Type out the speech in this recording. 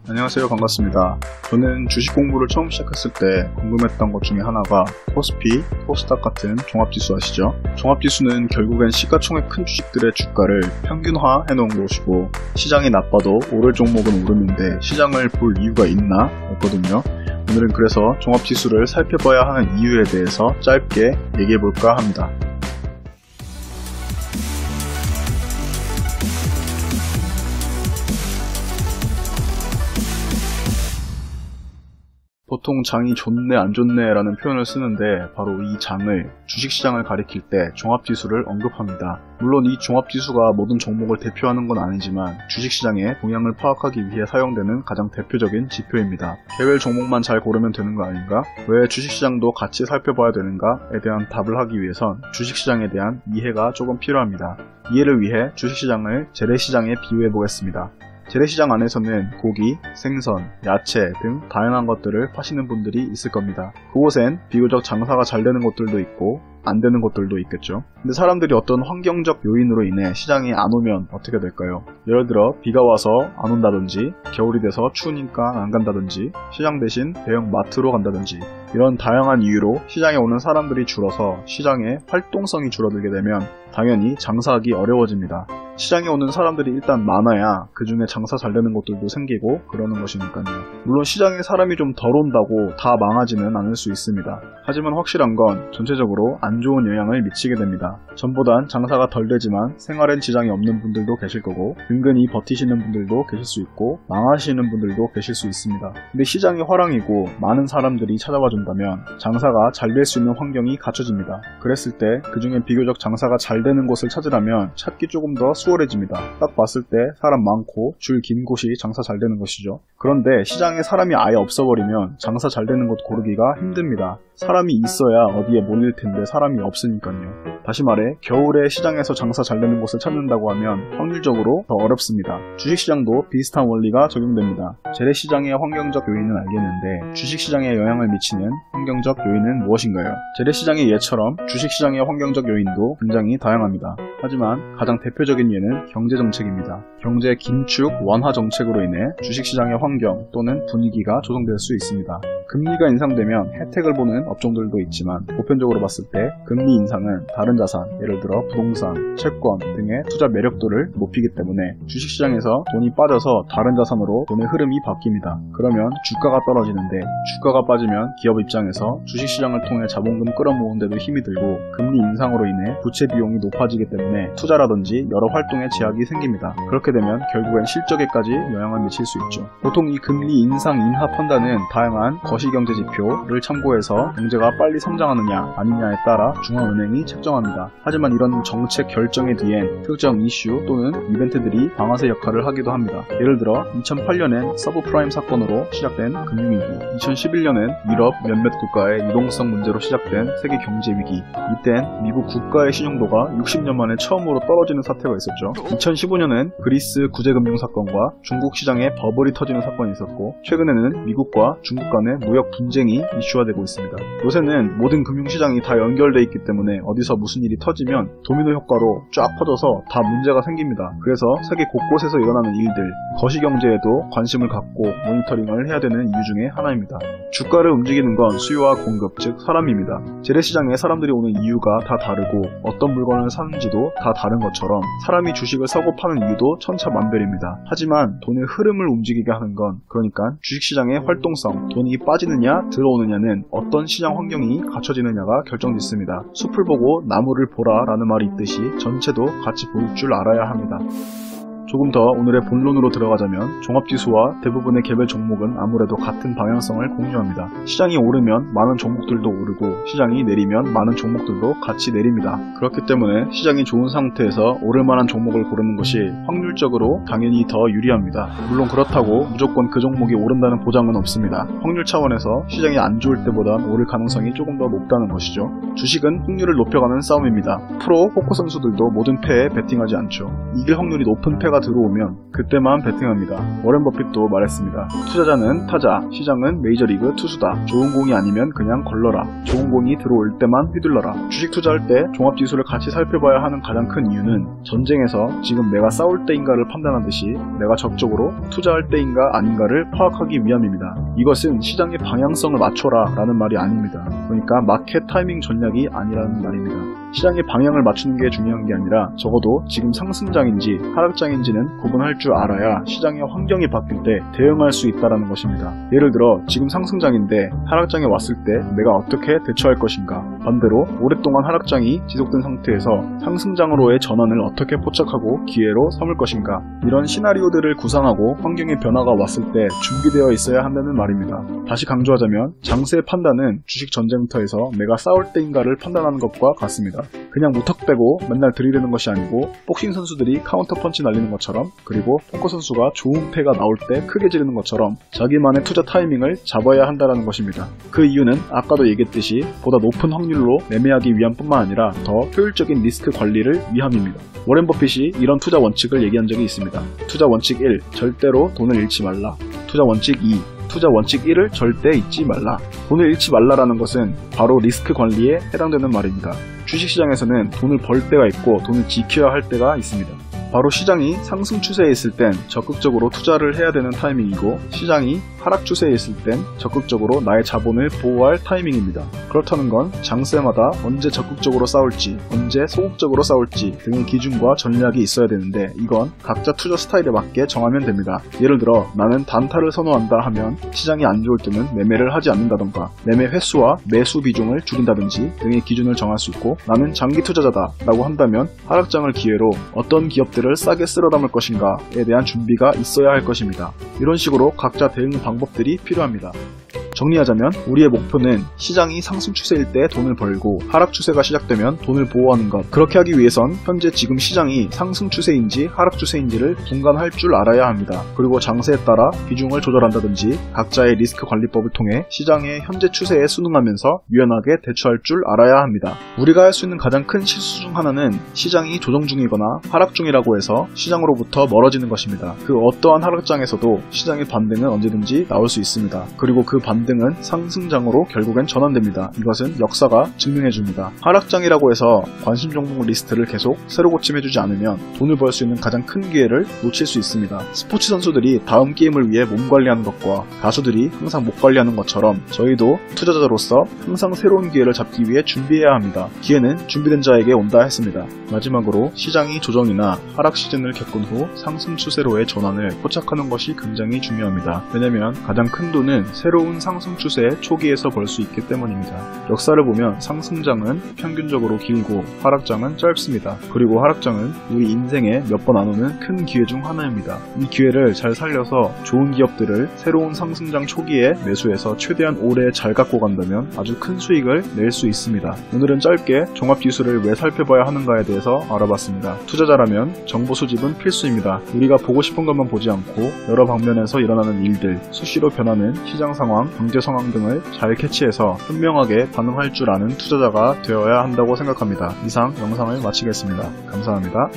안녕하세요. 반갑습니다. 저는 주식 공부를 처음 시작했을 때 궁금했던 것 중에 하나가 코스피, 코스닥 같은 종합지수 아시죠? 종합지수는 결국엔 시가총액 큰 주식들의 주가를 평균화 해놓은 것이고 시장이 나빠도 오를 종목은 오르는데 시장을 볼 이유가 있나? 였거든요. 오늘은 그래서 종합지수를 살펴봐야 하는 이유에 대해서 짧게 얘기해볼까 합니다. 보통 장이 좋네 안 좋네 라는 표현을 쓰는데 바로 이 장을 주식시장을 가리킬 때 종합지수를 언급합니다. 물론 이 종합지수가 모든 종목을 대표하는 건 아니지만 주식시장의 동향을 파악하기 위해 사용되는 가장 대표적인 지표입니다. 개별 종목만 잘 고르면 되는 거 아닌가? 왜 주식시장도 같이 살펴봐야 되는가에 대한 답을 하기 위해선 주식시장에 대한 이해가 조금 필요합니다. 이해를 위해 주식시장을 재래시장에 비유해 보겠습니다. 재래시장 안에서는 고기, 생선, 야채 등 다양한 것들을 파시는 분들이 있을 겁니다. 그곳엔 비교적 장사가 잘 되는 곳들도 있고 안 되는 곳들도 있겠죠. 근데 사람들이 어떤 환경적 요인으로 인해 시장이 안 오면 어떻게 될까요? 예를 들어 비가 와서 안 온다든지 겨울이 돼서 추우니까 안 간다든지 시장 대신 대형 마트로 간다든지 이런 다양한 이유로 시장에 오는 사람들이 줄어서 시장의 활동성이 줄어들게 되면 당연히 장사하기 어려워집니다. 시장에 오는 사람들이 일단 많아야 그 중에 장사 잘 되는 곳들도 생기고 그러는 것이니까요. 물론 시장에 사람이 좀 덜 온다고 다 망하지는 않을 수 있습니다. 하지만 확실한 건 전체적으로 안 좋은 영향을 미치게 됩니다. 전보단 장사가 덜 되지만 생활엔 지장이 없는 분들도 계실 거고 은근히 버티시는 분들도 계실 수 있고 망하시는 분들도 계실 수 있습니다. 근데 시장이 화랑이고 많은 사람들이 찾아와 준다면 장사가 잘 될 수 있는 환경이 갖춰집니다. 그랬을 때 그 중에 비교적 장사가 잘 되는 곳을 찾으려면 찾기 조금 더 수월해집니다. 딱 봤을 때 사람 많고 줄 긴 곳이 장사 잘 되는 것이죠. 그런데 시장에 사람이 아예 없어버리면 장사 잘 되는 곳 고르기가 힘듭니다. 사람이 있어야 어디에 몰릴 텐데 사람이 없으니까요. 다시 말해 겨울에 시장에서 장사 잘 되는 곳을 찾는다고 하면 확률적으로 더 어렵습니다. 주식시장도 비슷한 원리가 적용됩니다. 재래시장의 환경적 요인은 알겠는데 주식시장에 영향을 미치는 환경적 요인은 무엇인가요? 재래시장의 예처럼 주식시장의 환경적 요인도 굉장히 다양합니다. 하지만 가장 대표적인 예는 경제정책입니다. 경제 긴축 완화 정책으로 인해 주식시장의 환경 또는 분위기가 조성될 수 있습니다. 금리가 인상되면 혜택을 보는 업종들도 있지만 보편적으로 봤을 때 금리 인상은 다른 자산, 예를 들어 부동산, 채권 등의 투자 매력도를 높이기 때문에 주식시장에서 돈이 빠져서 다른 자산으로 돈의 흐름이 바뀝니다. 그러면 주가가 떨어지는데 주가가 빠지면 기업 입장에서 주식시장을 통해 자본금 끌어모으는 데도 힘이 들고 금리 인상으로 인해 부채 비용이 높아지기 때문에 투자라든지 여러 활동에 제약이 생깁니다. 그렇게 되면 결국엔 실적에까지 영향을 미칠 수 있죠. 보통 이 금리 인상 인하 판단은 다양한 거시경제 지표를 참고해서 경제가 빨리 성장하느냐 아니냐에 따라 중앙은행이 책정합니다. 하지만 이런 정책 결정의 뒤엔 특정 이슈 또는 이벤트들이 방아쇠 역할을 하기도 합니다. 예를 들어 2008년엔 서브프라임 사건으로 시작된 금융위기, 2011년엔 유럽 몇몇 국가의 유동성 문제로 시작된 세계 경제위기, 이땐 미국 국가의 신용도가 60년 만에 처음으로 떨어지는 사태가 있었죠. 2015년엔 그리스 구제금융 사건과 중국 시장에 버블이 터지는 사건이 있었고 최근에는 미국과 중국 간의 무역 분쟁이 이슈화되고 있습니다. 요새는 모든 금융시장이 다 연결돼 있기 때문에 어디서 무슨 일이 터지면 도미노 효과로 쫙 퍼져서 다 문제가 생깁니다. 그래서 세계 곳곳에서 일어나는 일들, 거시경제에도 관심을 갖고 모니터링을 해야 되는 이유 중에 하나입니다. 주가를 움직이는 건 수요와 공급, 즉 사람입니다. 재래시장에 사람들이 오는 이유가 다 다르고 어떤 물건을 사는지도 다 다른 것처럼 사람이 주식을 사고 파는 이유도 천차만별입니다. 하지만 돈의 흐름을 움직이게 하는 건 그러니까 주식시장의 활동성, 돈이 빠지느냐 들어오느냐는 어떤 시장 환경이 갖춰지느냐가 결정짓습니다. 숲을 보고 나무를 보라 라는 말이 있듯이 전체도 같이 볼 줄 알아야 합니다. 조금 더 오늘의 본론으로 들어가자면 종합지수와 대부분의 개별 종목은 아무래도 같은 방향성을 공유합니다. 시장이 오르면 많은 종목들도 오르고 시장이 내리면 많은 종목들도 같이 내립니다. 그렇기 때문에 시장이 좋은 상태에서 오를 만한 종목을 고르는 것이 확률적으로 당연히 더 유리합니다. 물론 그렇다고 무조건 그 종목이 오른다는 보장은 없습니다. 확률 차원에서 시장이 안 좋을 때보단 오를 가능성이 조금 더 높다는 것이죠. 주식은 확률을 높여가는 싸움입니다. 프로, 포커 선수들도 모든 패에 베팅하지 않죠. 이길 확률이 높은 패가 투자가 들어오면 그때만 베팅합니다. 워렌 버핏도 말했습니다. 투자자는 타자, 시장은 메이저리그 투수다. 좋은 공이 아니면 그냥 걸러라. 좋은 공이 들어올 때만 휘둘러라. 주식 투자할 때 종합지수를 같이 살펴봐야 하는 가장 큰 이유는 전쟁에서 지금 내가 싸울 때인가를 판단하듯이 내가 적극적으로 투자할 때인가 아닌가를 파악하기 위함입니다. 이것은 시장의 방향성을 맞춰라 라는 말이 아닙니다. 그러니까 마켓 타이밍 전략이 아니라는 말입니다. 시장의 방향을 맞추는 게 중요한 게 아니라 적어도 지금 상승장인지 하락장인지는 구분할 줄 알아야 시장의 환경이 바뀔 때 대응할 수 있다는 것입니다. 예를 들어 지금 상승장인데 하락장에 왔을 때 내가 어떻게 대처할 것인가, 반대로 오랫동안 하락장이 지속된 상태에서 상승장으로의 전환을 어떻게 포착하고 기회로 삼을 것인가, 이런 시나리오들을 구상하고 환경의 변화가 왔을 때 준비되어 있어야 한다는 말입니다. 다시 강조하자면 장세의 판단은 주식 전쟁터에서 내가 싸울 때인가를 판단하는 것과 같습니다. 그냥 무턱대고 맨날 들이대는 것이 아니고 복싱 선수들이 카운터 펀치 날리는 것처럼, 그리고 포커 선수가 좋은 패가 나올 때 크게 지르는 것처럼 자기만의 투자 타이밍을 잡아야 한다는 것입니다. 그 이유는 아까도 얘기했듯이 보다 높은 확률로 매매하기 위함 뿐만 아니라 더 효율적인 리스크 관리를 위함입니다. 워렌 버핏이 이런 투자 원칙을 얘기한 적이 있습니다. 투자 원칙 1. 절대로 돈을 잃지 말라. 투자 원칙 2. 투자 원칙 1을 절대 잊지 말라. 돈을 잃지 말라라는 것은 바로 리스크 관리에 해당되는 말입니다. 주식시장에서는 돈을 벌 때가 있고 돈을 지켜야 할 때가 있습니다. 바로 시장이 상승 추세에 있을 땐 적극적으로 투자를 해야 되는 타이밍이고, 시장이 하락 추세에 있을 땐 적극적으로 나의 자본을 보호할 타이밍입니다. 그렇다는 건 장세마다 언제 적극적으로 싸울지, 언제 소극적으로 싸울지 등의 기준과 전략이 있어야 되는데, 이건 각자 투자 스타일에 맞게 정하면 됩니다. 예를 들어 나는 단타를 선호한다 하면 시장이 안 좋을 때는 매매를 하지 않는다던가 매매 횟수와 매수 비중을 줄인다든지 등의 기준을 정할 수 있고, 나는 장기 투자자다 라고 한다면 하락장을 기회로 어떤 기업들을 싸게 쓸어 담을 것인가에 대한 준비가 있어야 할 것입니다. 이런 식으로 각자 대응 방법들이 필요합니다. 정리하자면 우리의 목표는 시장이 상승 추세일 때 돈을 벌고 하락 추세가 시작되면 돈을 보호하는 것. 그렇게 하기 위해선 현재 지금 시장이 상승 추세인지 하락 추세인지를 분간할 줄 알아야 합니다. 그리고 장세에 따라 비중을 조절한다든지 각자의 리스크 관리법을 통해 시장의 현재 추세에 순응하면서 유연하게 대처할 줄 알아야 합니다. 우리가 할 수 있는 가장 큰 실수 중 하나는 시장이 조정 중이거나 하락 중이라고 해서 시장으로부터 멀어지는 것입니다. 그 어떠한 하락장에서도 시장의 반등은 언제든지 나올 수 있습니다. 그리고 그 반등은 상승장으로 결국엔 전환됩니다. 이것은 역사가 증명해줍니다. 하락장이라고 해서 관심 종목 리스트를 계속 새로 고침해주지 않으면 돈을 벌 수 있는 가장 큰 기회를 놓칠 수 있습니다. 스포츠 선수들이 다음 게임을 위해 몸 관리하는 것과 가수들이 항상 목 관리하는 것처럼 저희도 투자자로서 항상 새로운 기회를 잡기 위해 준비해야 합니다. 기회는 준비된 자에게 온다 했습니다. 마지막으로 시장이 조정이나 하락 시즌을 겪은 후 상승 추세로의 전환을 포착하는 것이 굉장히 중요합니다. 왜냐면 가장 큰 돈은 새로운 상승 추세 초기에서 벌 수 있기 때문입니다. 역사를 보면 상승장은 평균적으로 길고 하락장은 짧습니다. 그리고 하락장은 우리 인생에 몇 번 안 오는 큰 기회 중 하나입니다. 이 기회를 잘 살려서 좋은 기업들을 새로운 상승장 초기에 매수해서 최대한 오래 잘 갖고 간다면 아주 큰 수익을 낼 수 있습니다. 오늘은 짧게 종합지수를 왜 살펴봐야 하는가에 대해서 알아봤습니다. 투자자라면 정보 수집은 필수입니다. 우리가 보고 싶은 것만 보지 않고 여러 방면에서 일어나는 일들, 수시로 변하는 시장 상황, 경제 상황 등을 잘 캐치해서 현명하게 반응할 줄 아는 투자자가 되어야 한다고 생각합니다. 이상 영상을 마치겠습니다. 감사합니다.